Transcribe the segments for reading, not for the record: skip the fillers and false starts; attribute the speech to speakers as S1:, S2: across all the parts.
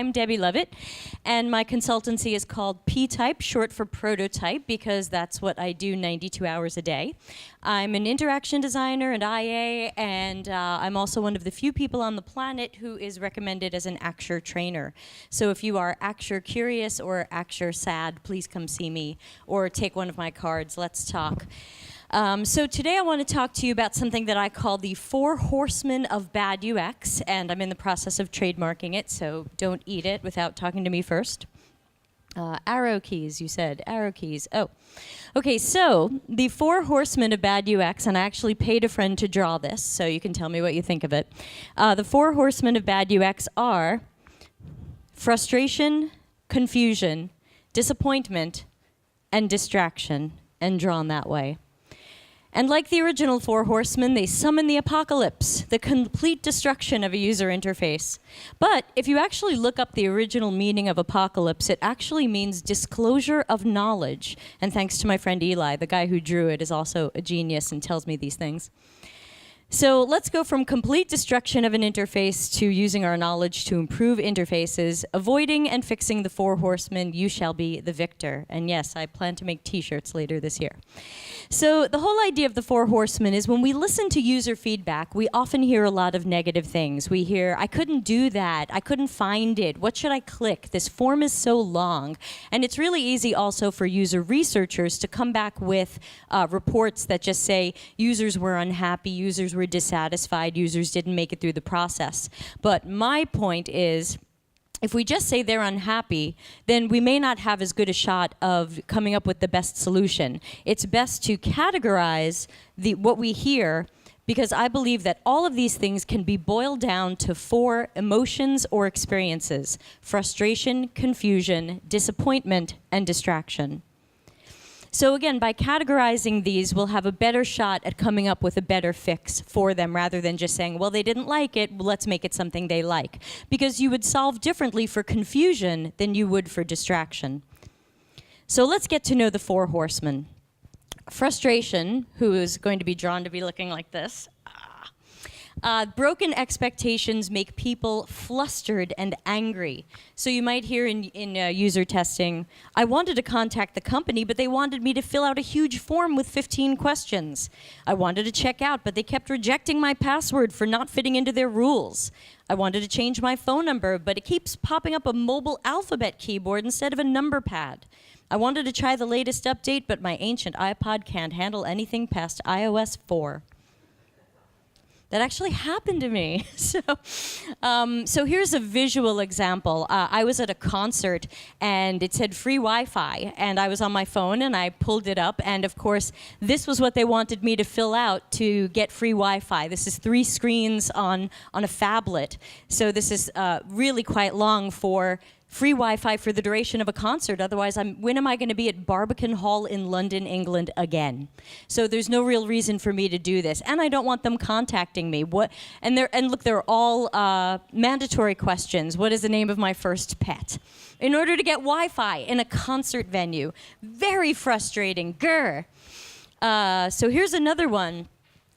S1: I'm Debbie Levitt, and my consultancy is called Ptype, short for prototype, because that's what I do 92 hours a day. I'm an interaction designer and IA, and I'm also one of the few people on the planet who is recommended as an Acture trainer. So if you are Acture curious or Acture sad, please come see me, or take one of my cards. Let's talk. So today I want to talk to you about something that I call the 4 Horsemen of Bad UX, and I'm in the process of trademarking it, so don't eat it without talking to me first. Arrow keys, you said. Arrow keys. Oh. Okay, so the 4 Horsemen of Bad UX, and I actually paid a friend to draw this, so you can tell me what you think of it. The 4 Horsemen of Bad UX are frustration, confusion, disappointment, and distraction, and drawn that way. And like the original 4 Horsemen, they summon the apocalypse, the complete destruction of a user interface. But if you actually look up the original meaning of apocalypse, it actually means disclosure of knowledge. And thanks to my friend Eli, the guy who drew it is also a genius and tells me these things. So let's go from complete destruction of an interface to using our knowledge to improve interfaces, avoiding and fixing the 4 Horsemen. You shall be the victor. And yes, I plan to make t-shirts later this year. So the whole idea of the 4 Horsemen is when we listen to user feedback, we often hear a lot of negative things. We hear, I couldn't do that. I couldn't find it. What should I click? This form is so long. And it's really easy also for user researchers to come back with reports that just say users were unhappy, users were dissatisfied, users didn't make it through the process. But my point is, if we just say they're unhappy, then we may not have as good a shot of coming up with the best solution. It's best to categorize what we hear, because I believe that all of these things can be boiled down to 4 emotions or experiences: frustration, confusion, disappointment, and distraction. So again, by categorizing these, we'll have a better shot at coming up with a better fix for them, rather than just saying, well, they didn't like it, well, let's make it something they like. Because you would solve differently for confusion than you would for distraction. So let's get to know the 4 Horsemen. Frustration, who is going to be drawn to be looking like this. Broken expectations make people flustered and angry. So you might hear in user testing, I wanted to contact the company, but they wanted me to fill out a huge form with 15 questions. I wanted to check out, but they kept rejecting my password for not fitting into their rules. I wanted to change my phone number, but it keeps popping up a mobile alphabet keyboard instead of a number pad. I wanted to try the latest update, but my ancient iPod can't handle anything past iOS 4. That actually happened to me. So here's a visual example. I was at a concert, and it said free Wi-Fi, and I was on my phone, and I pulled it up, and of course, this was what they wanted me to fill out to get free Wi-Fi. This is 3 screens on a phablet. So this is really quite long for free Wi-Fi for the duration of a concert. Otherwise, when am I going to be at Barbican Hall in London, England again? So there's no real reason for me to do this. And I don't want them contacting me. And look, they're all mandatory questions. What is the name of my first pet? In order to get Wi-Fi in a concert venue. Very frustrating. Grr. So here's another one.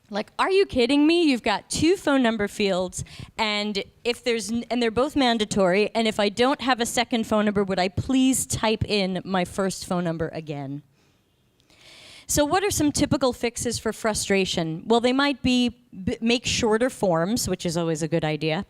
S1: Like, are you kidding me? You've got 2 phone number fields, and they're both mandatory, and if I don't have a second phone number, would I please type in my first phone number again? So what are some typical fixes for frustration? Well, they might be make shorter forms, which is always a good idea.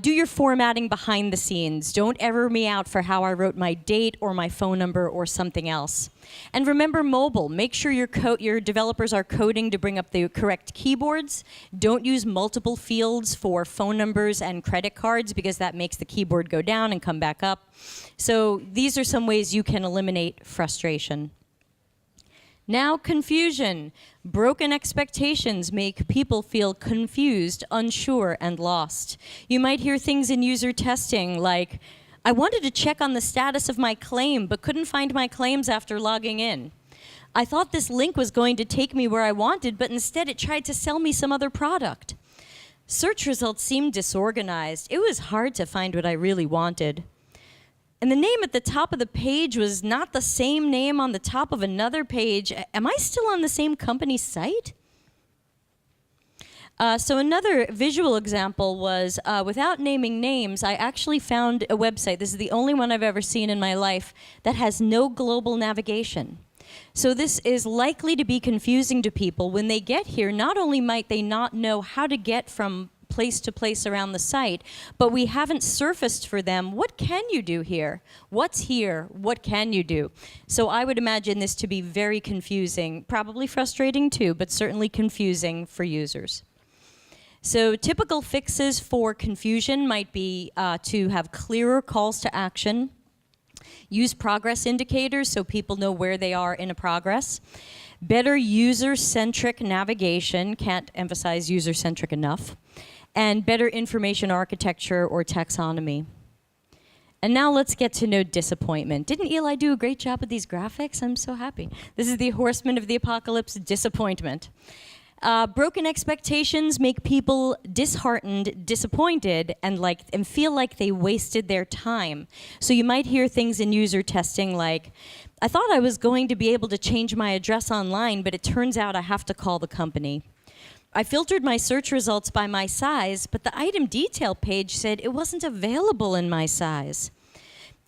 S1: Do your formatting behind the scenes. Don't error me out for how I wrote my date or my phone number or something else. And remember mobile. Make sure your developers are coding to bring up the correct keyboards. Don't use multiple fields for phone numbers and credit cards, because that makes the keyboard go down and come back up. So these are some ways you can eliminate frustration. Now, confusion. Broken expectations make people feel confused, unsure, and lost. You might hear things in user testing like, I wanted to check on the status of my claim, but couldn't find my claims after logging in. I thought this link was going to take me where I wanted, but instead it tried to sell me some other product. Search results seemed disorganized. It was hard to find what I really wanted. And the name at the top of the page was not the same name on the top of another page. Am I still on the same company site? So another visual example was, without naming names, I actually found a website, this is the only one I've ever seen in my life, that has no global navigation. So this is likely to be confusing to people. When they get here, not only might they not know how to get from place to place around the site, but we haven't surfaced for them, what can you do here? What's here? What can you do? So I would imagine this to be very confusing, probably frustrating too, but certainly confusing for users. So typical fixes for confusion might be to have clearer calls to action, use progress indicators so people know where they are in a progress, better user-centric navigation, can't emphasize user-centric enough, and better information architecture or taxonomy. And now let's get to know disappointment. Didn't Eli do a great job with these graphics? I'm so happy. This is the Horsemen of the Apocalypse, disappointment. Broken expectations make people disheartened, disappointed, and feel like they wasted their time. So you might hear things in user testing like, I thought I was going to be able to change my address online, but it turns out I have to call the company. I filtered my search results by my size, but the item detail page said it wasn't available in my size.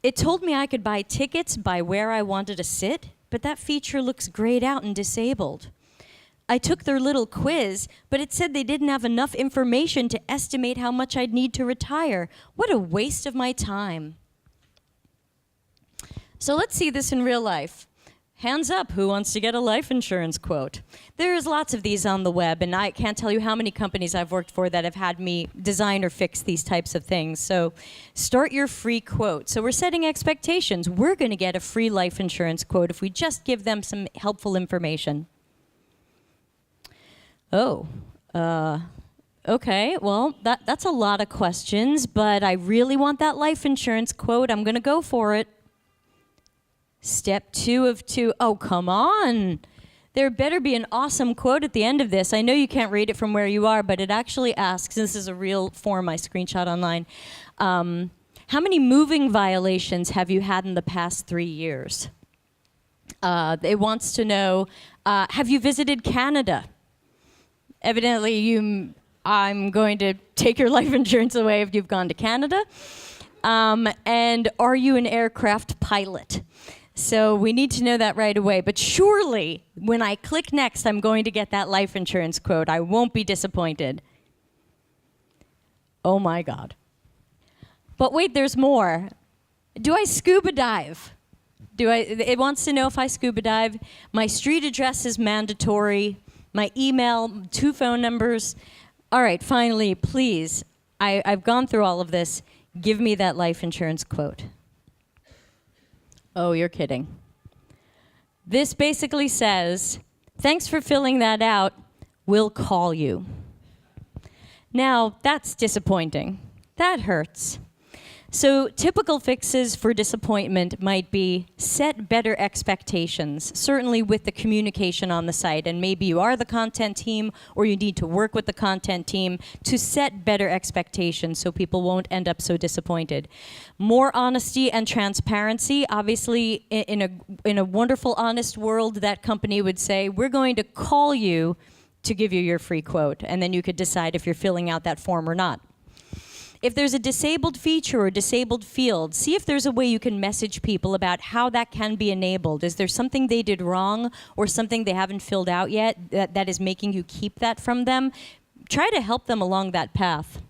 S1: It told me I could buy tickets by where I wanted to sit, but that feature looks grayed out and disabled. I took their little quiz, but it said they didn't have enough information to estimate how much I'd need to retire. What a waste of my time. So let's see this in real life. Hands up, who wants to get a life insurance quote? There's lots of these on the web, and I can't tell you how many companies I've worked for that have had me design or fix these types of things. So start your free quote. So we're setting expectations. We're going to get a free life insurance quote if we just give them some helpful information. Oh, okay, well, that's a lot of questions, but I really want that life insurance quote. I'm going to go for it. Step 2 of 2. Oh, come on. There better be an awesome quote at the end of this. I know you can't read it from where you are, but it actually asks, this is a real form I screenshot online, how many moving violations have you had in the past 3 years? It wants to know, have you visited Canada? Evidently, I'm going to take your life insurance away if you've gone to Canada. And are you an aircraft pilot? So we need to know that right away. But surely, when I click next, I'm going to get that life insurance quote. I won't be disappointed. Oh my God. But wait, there's more. Do I scuba dive? It wants to know if I scuba dive. My street address is mandatory. My email, 2 phone numbers. All right, finally, please, I've gone through all of this. Give me that life insurance quote. Oh, you're kidding. This basically says, thanks for filling that out. We'll call you. Now, that's disappointing. That hurts. So typical fixes for disappointment might be set better expectations, certainly with the communication on the site. And maybe you are the content team or you need to work with the content team to set better expectations so people won't end up so disappointed. More honesty and transparency. Obviously, in a wonderful, honest world, that company would say, we're going to call you to give you your free quote. And then you could decide if you're filling out that form or not. If there's a disabled feature or disabled field, see if there's a way you can message people about how that can be enabled. Is there something they did wrong or something they haven't filled out yet that is making you keep that from them? Try to help them along that path.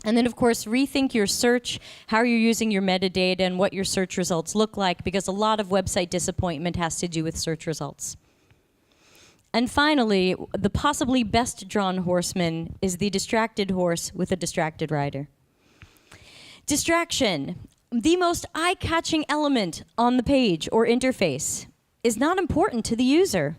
S1: And then, of course, rethink your search, how you're using your metadata, and what your search results look like, because a lot of website disappointment has to do with search results. And finally, the possibly best drawn horseman is the distracted horse with a distracted rider. Distraction, the most eye-catching element on the page or interface, is not important to the user.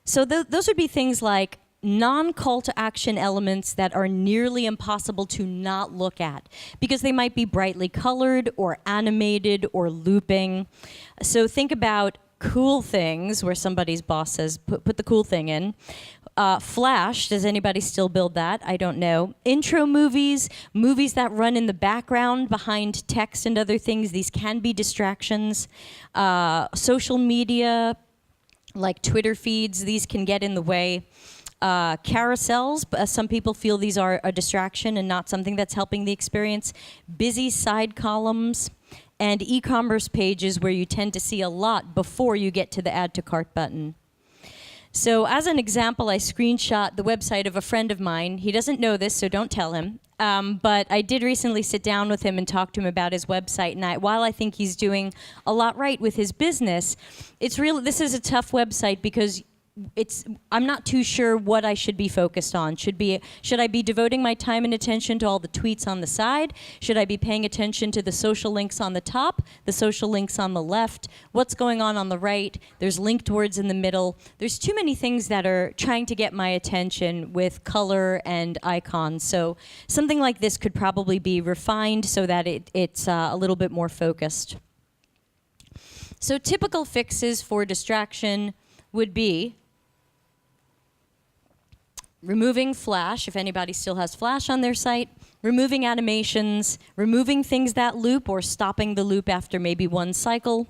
S1: So those would be things like non-call to action elements that are nearly impossible to not look at because they might be brightly colored or animated or looping. So think about cool things where somebody's boss says, put the cool thing in. Flash, does anybody still build that? I don't know. Intro movies, movies that run in the background behind text and other things. These can be distractions. Social media, like Twitter feeds, these can get in the way. Carousels, some people feel these are a distraction and not something that's helping the experience. Busy side columns, and e-commerce pages where you tend to see a lot before you get to the add to cart button. So as an example, I screenshot the website of a friend of mine. He doesn't know this, so don't tell him. But I did recently sit down with him and talk to him about his website. And while I think he's doing a lot right with his business, this is a tough website because I'm not too sure what I should be focused on. Should I be devoting my time and attention to all the tweets on the side? Should I be paying attention to the social links on the top, the social links on the left? What's going on the right? There's linked words in the middle. There's too many things that are trying to get my attention with color and icons. So something like this could probably be refined so that it's a little bit more focused. So typical fixes for distraction would be removing Flash, if anybody still has Flash on their site, removing animations, removing things that loop or stopping the loop after maybe one cycle.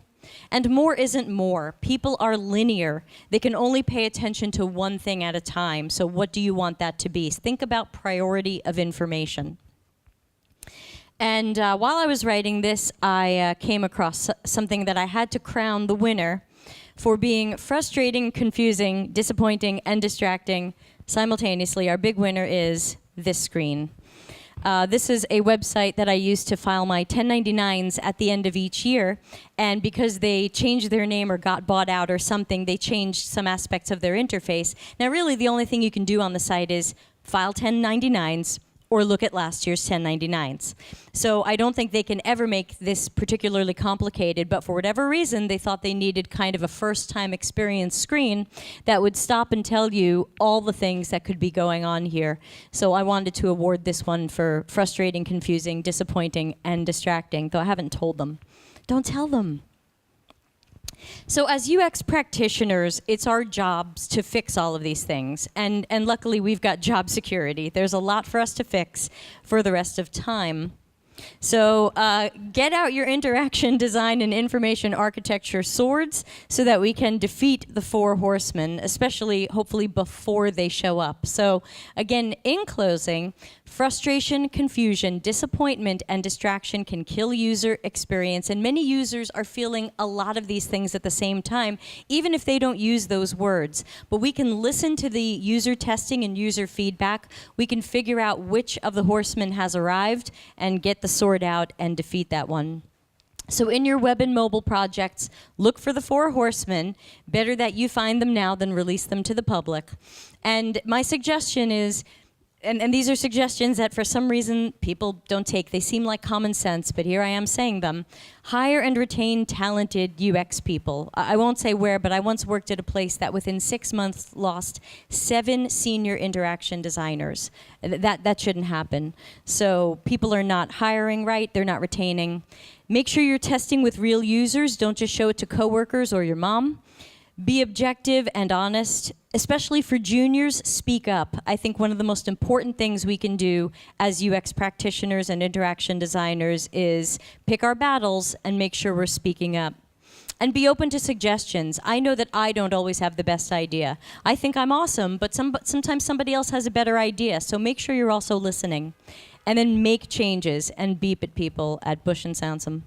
S1: And more isn't more. People are linear. They can only pay attention to one thing at a time. So what do you want that to be? Think about priority of information. And while I was writing this, I came across something that I had to crown the winner for being frustrating, confusing, disappointing, and distracting simultaneously. Our big winner is this screen. This is a website that I use to file my 1099s at the end of each year. And because they changed their name or got bought out or something, they changed some aspects of their interface. Now, really, the only thing you can do on the site is file 1099s or look at last year's 1099s. So I don't think they can ever make this particularly complicated, but for whatever reason, they thought they needed kind of a first-time experience screen that would stop and tell you all the things that could be going on here. So I wanted to award this one for frustrating, confusing, disappointing, and distracting, though I haven't told them. Don't tell them. So as UX practitioners, it's our jobs to fix all of these things. And luckily, we've got job security. There's a lot for us to fix for the rest of time. So get out your interaction design and information architecture swords so that we can defeat the 4 horsemen, especially, hopefully, before they show up. So again, in closing, frustration, confusion, disappointment, and distraction can kill user experience, and many users are feeling a lot of these things at the same time, even if they don't use those words. But we can listen to the user testing and user feedback. We can figure out which of the horsemen has arrived and get the sword out and defeat that one. So in your web and mobile projects, look for the 4 horsemen. Better that you find them now than release them to the public. And my suggestion is, and these are suggestions that for some reason people don't take. They seem like common sense, but here I am saying them. Hire and retain talented UX people. I won't say where, but I once worked at a place that within 6 months lost 7 senior interaction designers. That shouldn't happen. So people are not hiring right, they're not retaining. Make sure you're testing with real users. Don't just show it to coworkers or your mom. Be objective and honest. Especially for juniors, speak up. I think one of the most important things we can do as UX practitioners and interaction designers is pick our battles and make sure we're speaking up. And be open to suggestions. I know that I don't always have the best idea. I think I'm awesome, but sometimes somebody else has a better idea. So make sure you're also listening. And then make changes and beep at people at Bush and Sansom.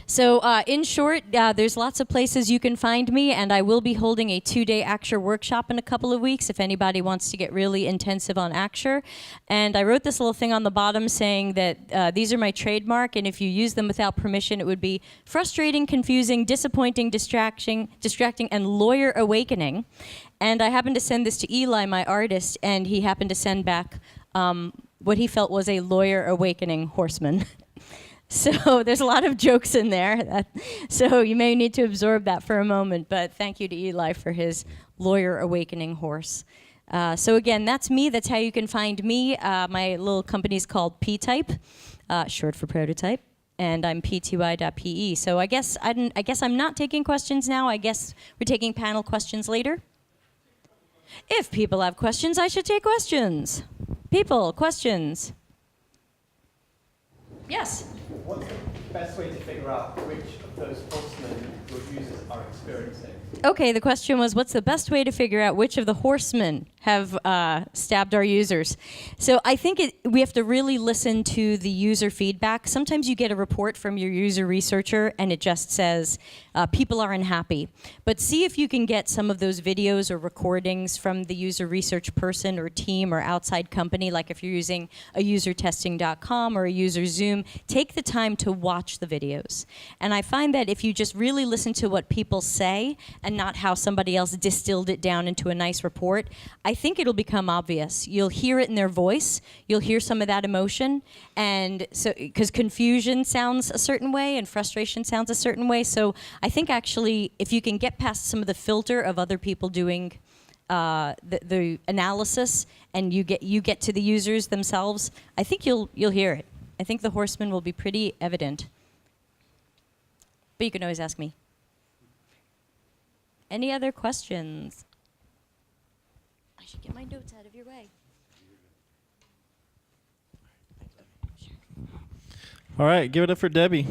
S1: So in short, there's lots of places you can find me, and I will be holding a 2-day Acture workshop in a couple of weeks if anybody wants to get really intensive on Acture. And I wrote this little thing on the bottom saying that these are my trademark, and if you use them without permission, it would be frustrating, confusing, disappointing, distracting, and lawyer awakening. And I happened to send this to Eli, my artist, and he happened to send back what he felt was a lawyer awakening horseman. So there's a lot of jokes in there, so you may need to absorb that for a moment, but thank you to Eli for his lawyer awakening horse. So again, that's me. That's how you can find me. My little company is called Ptype, short for prototype, and I'm pty.pe. So I guess I'm not taking questions now. I guess we're taking panel questions later. If people have questions, I should take questions. People, questions. Yes?
S2: What's the best way to figure out which of those horsemen your users are experiencing.
S1: Okay, the question was, what's the best way to figure out which of the horsemen have stabbed our users? So I think we have to really listen to the user feedback. Sometimes you get a report from your user researcher and it just says, people are unhappy. But see if you can get some of those videos or recordings from the user research person or team or outside company, like if you're using a usertesting.com or a user Zoom, take the time to watch the videos. And I find that if you just really listen to what people say and not how somebody else distilled it down into a nice report, I think it'll become obvious. You'll hear it in their voice. You'll hear some of that emotion. And so, because confusion sounds a certain way and frustration sounds a certain way. So I think actually, if you can get past some of the filter of other people doing the analysis and you get to the users themselves, I think you'll hear it. I think the horsemen will be pretty evident. But you can always ask me. Any other questions? I should get my notes out of your way.
S3: All right, give it up for Debbie.